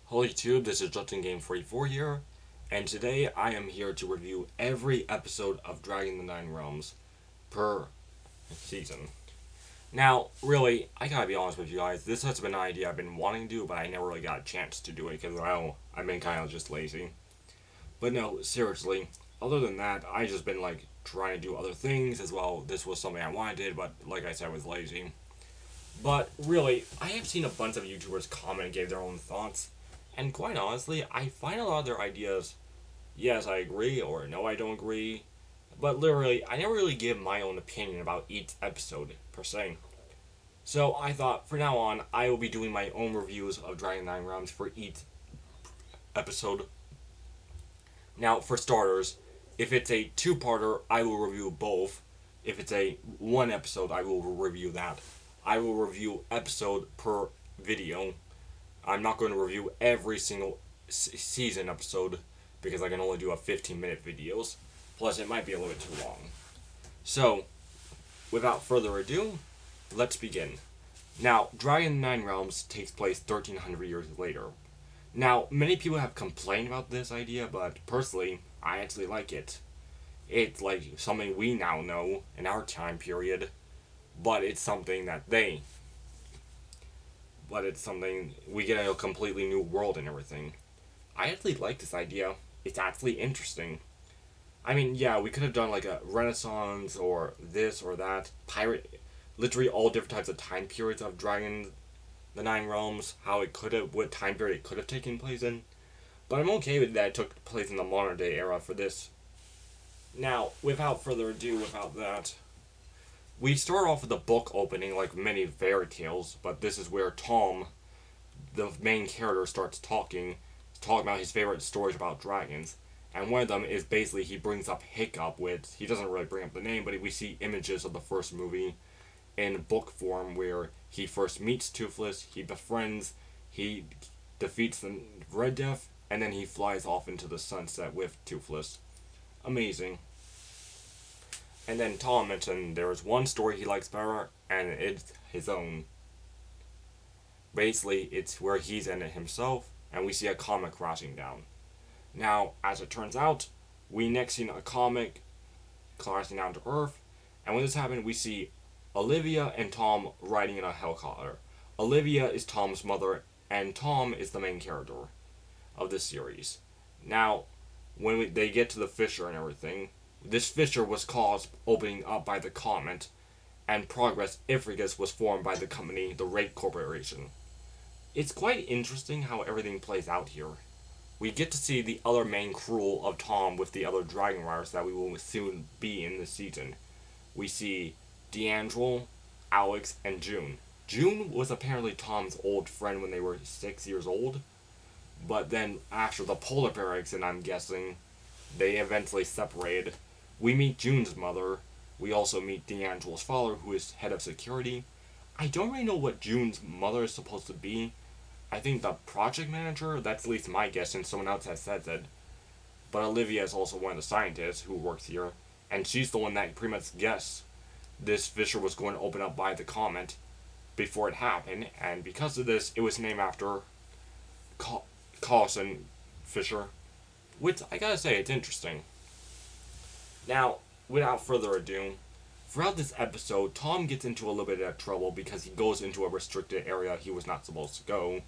Hello YouTube, this is Justin Game 44 here, and today I am here to review every episode of Dragon the Nine Realms per season. Now, really, I gotta be honest with you guys, this has been an idea I've been wanting to do, but I never really got a chance to do it because, well, I've been kind of just lazy. But no, seriously, other than that, I just been trying to do other things as well. This was something I wanted, but like I said, I was lazy. But really, I have seen a bunch of YouTubers comment and gave their own thoughts. And quite honestly, I find a lot of their ideas, yes, I agree, or no, I don't agree. But literally, I never really give my own opinion about each episode, per se. So I thought, from now on, I will be doing my own reviews of Dragon 9 Realms for each episode. Now, for starters, if it's a two-parter, I will review both. If it's a one episode, I will review that. I will review episode per video. I'm not going to review every single season episode because I can only do a 15-minute videos. Plus, it might be a little bit too long. So, without further ado, let's begin. Now, Dragon 9 Realms takes place 1300 years later. Now, many people have complained about this idea, but personally, I actually like it. It's like something we now know in our time period, but it's something that they but it's something we get a completely new world and everything. I actually like this idea. It's actually interesting. I mean, yeah, we could have done like a Renaissance or this or that. Pirate, literally all different types of time periods of Dragon, the Nine Realms, how it could have, what time period it could have taken place in. But I'm okay with that it took place in the modern day era for this. Now, without further ado, without that, we start off with the book opening like many fairy tales, but this is where Tom, the main character, starts talking about his favorite stories about dragons. And one of them is basically he brings up Hiccup, which he doesn't really bring up the name, but we see images of the first movie in book form where he first meets Toothless, he befriends, he defeats the Red Death, and then he flies off into the sunset with Toothless. Amazing. And then Tom mentioned there is one story he likes better, and it's his own. Basically, it's where he's in it himself, and we see a comet crashing down. Now, as it turns out, we next see a comet crashing down to Earth, and when this happened, we see Olivia and Tom riding in a helicopter. Olivia is Tom's mother, and Tom is the main character of this series. Now, when they get to the fissure and everything, this fissure was caused opening up by the comet, and Progress Ificus was formed by the company, the Rake Corporation. It's quite interesting how everything plays out here. We get to see the other main crew of Tom with the other Dragon Riders that we will soon be in this season. We see D'Angelo, Alex, and June. June was apparently Tom's old friend when they were 6 years old, but then after the polar bear accident, I'm guessing, they eventually separated. We meet June's mother. We also meet D'Angelo's father, who is head of security. I don't really know what June's mother is supposed to be. I think the project manager, that's at least my guess, and someone else has said that. But Olivia is also one of the scientists who works here, and she's the one that pretty much guessed this fissure was going to open up by the comet before it happened, and because of this, it was named after Carlson Fissure, which I gotta say, it's interesting. Now, without further ado, throughout this episode, Tom gets into a little bit of trouble because he goes into a restricted area he was not supposed to go.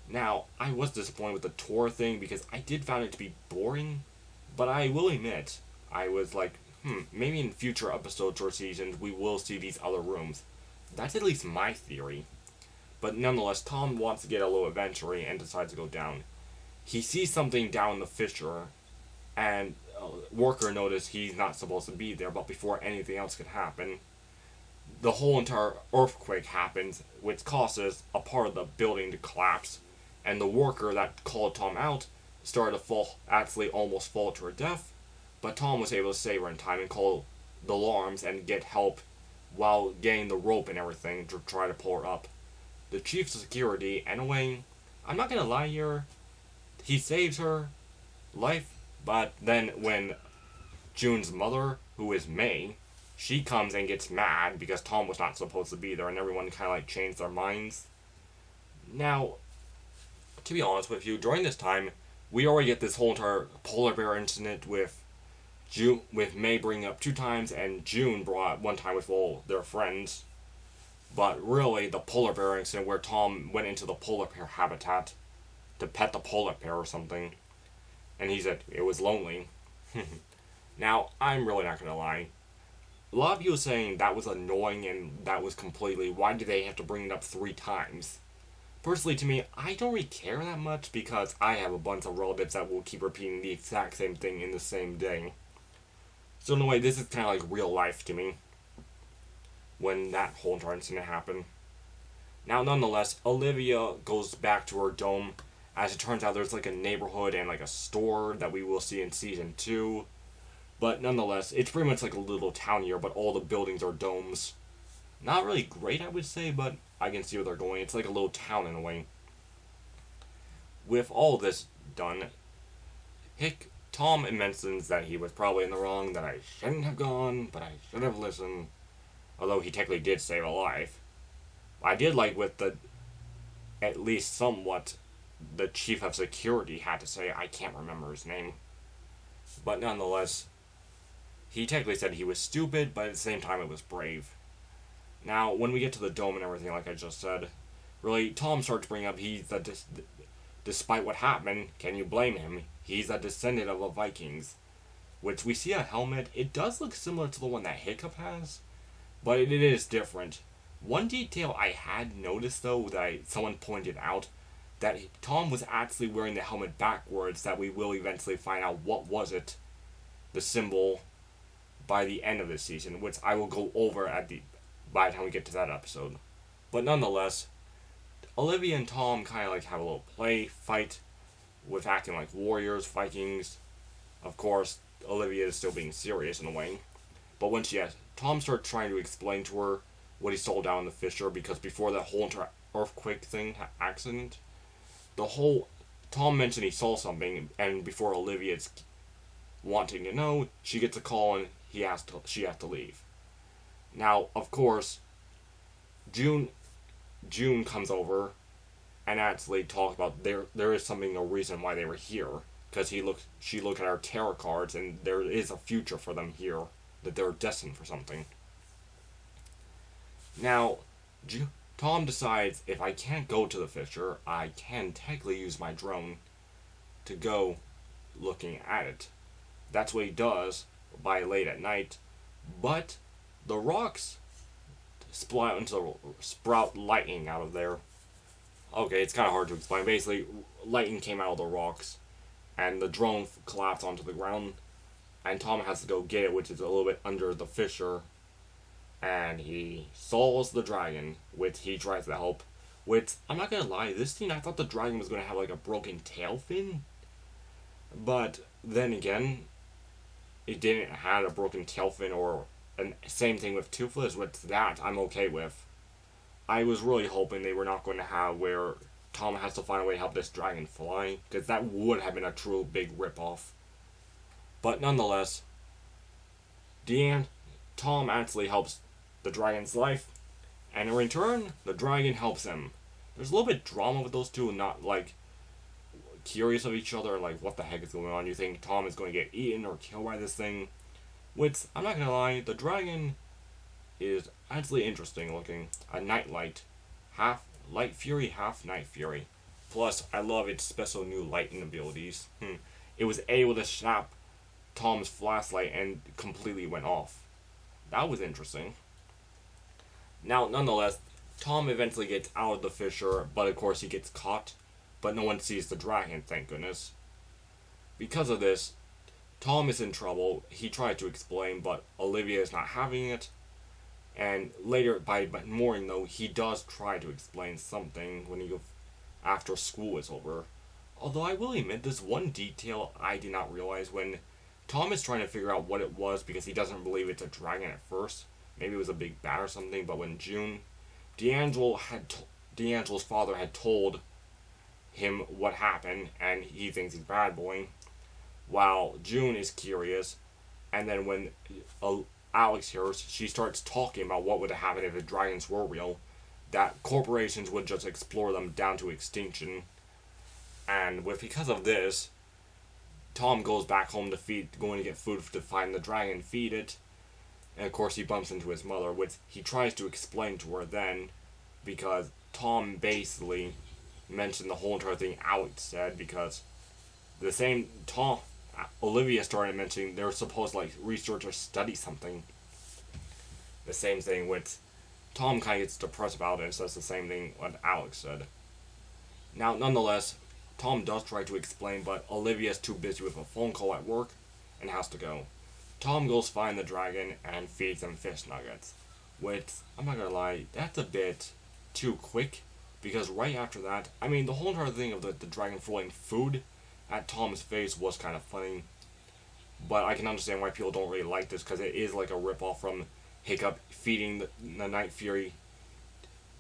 Now, I was disappointed with the tour thing because I did find it to be boring, but I will admit, I was like, maybe in future episodes or seasons we will see these other rooms. That's at least my theory. But nonetheless, Tom wants to get a little adventure and decides to go down. He sees something down in the fissure, and a worker notices he's not supposed to be there, but before anything else could happen, the whole entire earthquake happens, which causes a part of the building to collapse, and the worker that called Tom out started to fall, actually almost fall to her death, but Tom was able to save her in time and call the alarms and get help while getting the rope and everything to try to pull her up. The chief of security, anyway, I'm not gonna lie here, he saves her life, but then when June's mother, who is May, she comes and gets mad because Tom was not supposed to be there and everyone kind of changed their minds. Now, to be honest with you, during this time, we already get this whole entire polar bear incident with May bringing up 2 times and June brought up 1 time with all their friends. But really, the polar bear incident where Tom went into the polar bear habitat to pet the polar bear or something, and he said it was lonely. Now, I'm really not gonna lie. A lot of people saying that was annoying and that was completely, why did they have to bring it up 3 times? Personally, to me, I don't really care that much because I have a bunch of relatives that will keep repeating the exact same thing in the same day. So in a way, this is kind of like real life to me when that whole entire incident happened. Now, nonetheless, Olivia goes back to her dome. As it turns out, there's like a neighborhood and like a store that we will see in season 2. But nonetheless, it's pretty much like a little town here, but all the buildings are domes. Not really great, I would say, but I can see where they're going. It's like a little town in a way. With all this done, Tom mentions that he was probably in the wrong, that I shouldn't have gone, but I should have listened. Although he technically did save a life. I did like with the, at least somewhat, the chief of security had to say. I can't remember his name. But nonetheless, he technically said he was stupid, but at the same time it was brave. Now, when we get to the dome and everything, like I just said, really, Tom starts bringing up despite what happened, can you blame him? He's a descendant of the Vikings. Which we see a helmet. It does look similar to the one that Hiccup has, but it is different. One detail I had noticed, though, that someone pointed out, that Tom was actually wearing the helmet backwards, that we will eventually find out what was it, the symbol, by the end of this season, which I will go over by the time we get to that episode. But nonetheless, Olivia and Tom kind of like have a little fight, with acting like warriors, Vikings. Of course, Olivia is still being serious in a way. But when Tom starts trying to explain to her what he saw down in the fissure, because before that whole entire earthquake accident, Tom mentioned he saw something, and before Olivia's wanting to know, she gets a call and she has to leave. Now, of course, June comes over and actually talks about there is something, no reason why they were here, because she looked at our tarot cards and there is a future for them here, that they're destined for something. Now, Tom decides if I can't go to the fissure, I can technically use my drone to go looking at it. That's what he does by late at night, but the rocks sprout lightning out of there. Okay, it's kind of hard to explain. Basically, lightning came out of the rocks, and the drone collapsed onto the ground, and Tom has to go get it, which is a little bit under the fissure, and he solves the dragon, which he tries to help. Which, I'm not gonna lie, this scene I thought the dragon was gonna have like a broken tail fin, but then again, it didn't have a broken tail fin, or same thing with Toothless, which that I'm okay with. I was really hoping they were not going to have where Tom has to find a way to help this dragon fly, because that would have been a true big ripoff. But nonetheless, Tom actually helps the dragon's life, and in return, the dragon helps him. There's a little bit of drama with those two, not like curious of each other, like what the heck is going on. You think Tom is going to get eaten or killed by this thing, which, I'm not gonna lie, the dragon is actually interesting looking. A nightlight, half light fury, half night fury. Plus, I love its special new lighting abilities. It was able to snap Tom's flashlight and completely went off. That was interesting. Now, nonetheless, Tom eventually gets out of the fissure, but of course he gets caught. But no one sees the dragon, thank goodness. Because of this, Tom is in trouble. He tried to explain, but Olivia is not having it. And later, by morning though, he does try to explain something after school is over. Although I will admit, there's one detail I did not realize when Tom is trying to figure out what it was, because he doesn't believe it's a dragon at first. Maybe it was a big bat or something, but when D'Angelo's father had told him what happened, and he thinks he's bad boy, while June is curious, and then when Alex hears, she starts talking about what would happen if the dragons were real, that corporations would just explore them down to extinction. And because of this, Tom goes back home going to get food to find the dragon, feed it. And of course he bumps into his mother, which he tries to explain to her then, because Tom basically mentioned the whole entire thing Alex said, because Olivia started mentioning they were supposed to research study something. The same thing with Tom kind of gets depressed about it and says the same thing what Alex said. Now, nonetheless, Tom does try to explain, but Olivia's too busy with a phone call at work and has to go. Tom goes find the dragon and feeds him fish nuggets, which, I'm not gonna lie, that's a bit too quick, because right after that, the whole entire thing of the dragon throwing food at Tom's face was kind of funny, but I can understand why people don't really like this, because it is like a ripoff from Hiccup feeding the Night Fury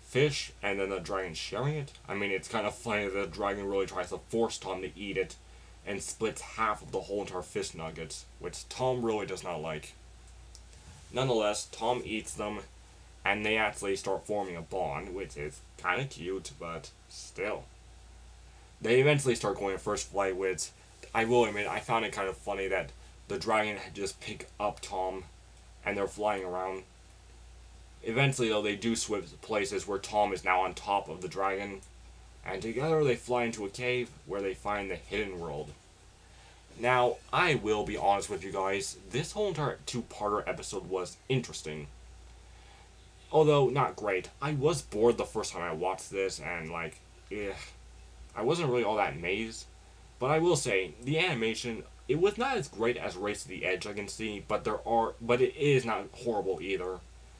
fish and then the dragon sharing it. It's kind of funny that the dragon really tries to force Tom to eat it and splits half of the whole entire fish nuggets, which Tom really does not like. Nonetheless, Tom eats them, and they actually start forming a bond, which is kind of cute, but still. They eventually start going on first flight, which I will admit, I found it kind of funny that the dragon had just picked up Tom, and they're flying around. Eventually, though, they do switch places where Tom is now on top of the dragon, and together they fly into a cave where they find the hidden world. Now, I will be honest with you guys, this whole entire two-parter episode was interesting. Although, not great. I was bored the first time I watched this, and I wasn't really all that amazed. But I will say, the animation, it was not as great as Race to the Edge, I can see, but it is not horrible either.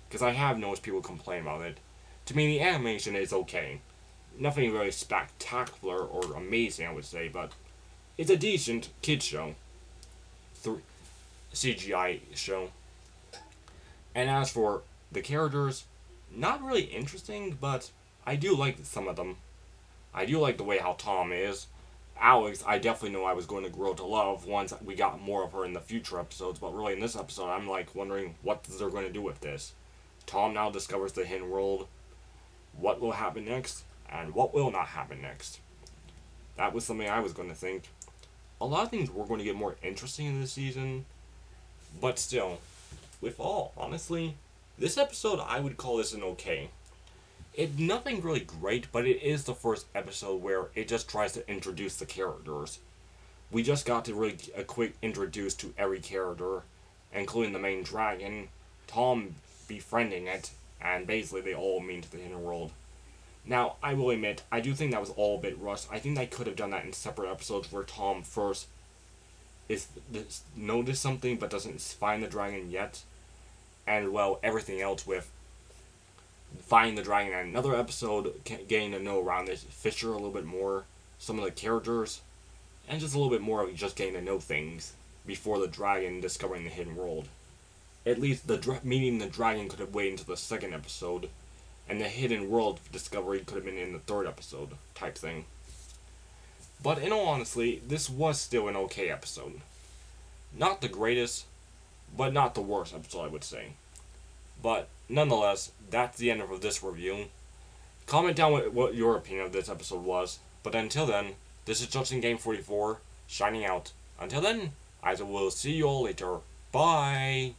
Because I have noticed people complain about it. To me, the animation is okay. Nothing really spectacular or amazing, I would say, but it's a decent kids show. CGI show. And as for the characters, not really interesting, but I do like some of them. I do like the way how Tom is. Alex, I definitely know I was going to grow to love once we got more of her in the future episodes, but really in this episode, I'm wondering what they're going to do with this. Tom now discovers the hidden world. What will happen next? And what will not happen next? That was something I was going to think. A lot of things were going to get more interesting in this season. But still, honestly, this episode, I would call this an okay. It's nothing really great, but it is the first episode where it just tries to introduce the characters. We just got to really a quick introduce to every character, including the main dragon, Tom befriending it, and basically they all mean to the hidden world. Now, I will admit, I do think that was all a bit rushed. I think they could have done that in separate episodes where Tom first noticed something but doesn't find the dragon yet. And, everything else with finding the dragon in another episode, getting to know around this Fisher a little bit more, some of the characters, and just a little bit more of just getting to know things before the dragon discovering the hidden world. At least meeting the dragon could have waited until the second episode, and the hidden world discovery could have been in the third episode, type thing. But in all honesty, this was still an okay episode. Not the greatest, but not the worst episode, I would say. But nonetheless, that's the end of this review. Comment down what your opinion of this episode was. But until then, this is Justin Game 44, shining out. Until then, I will see you all later. Bye!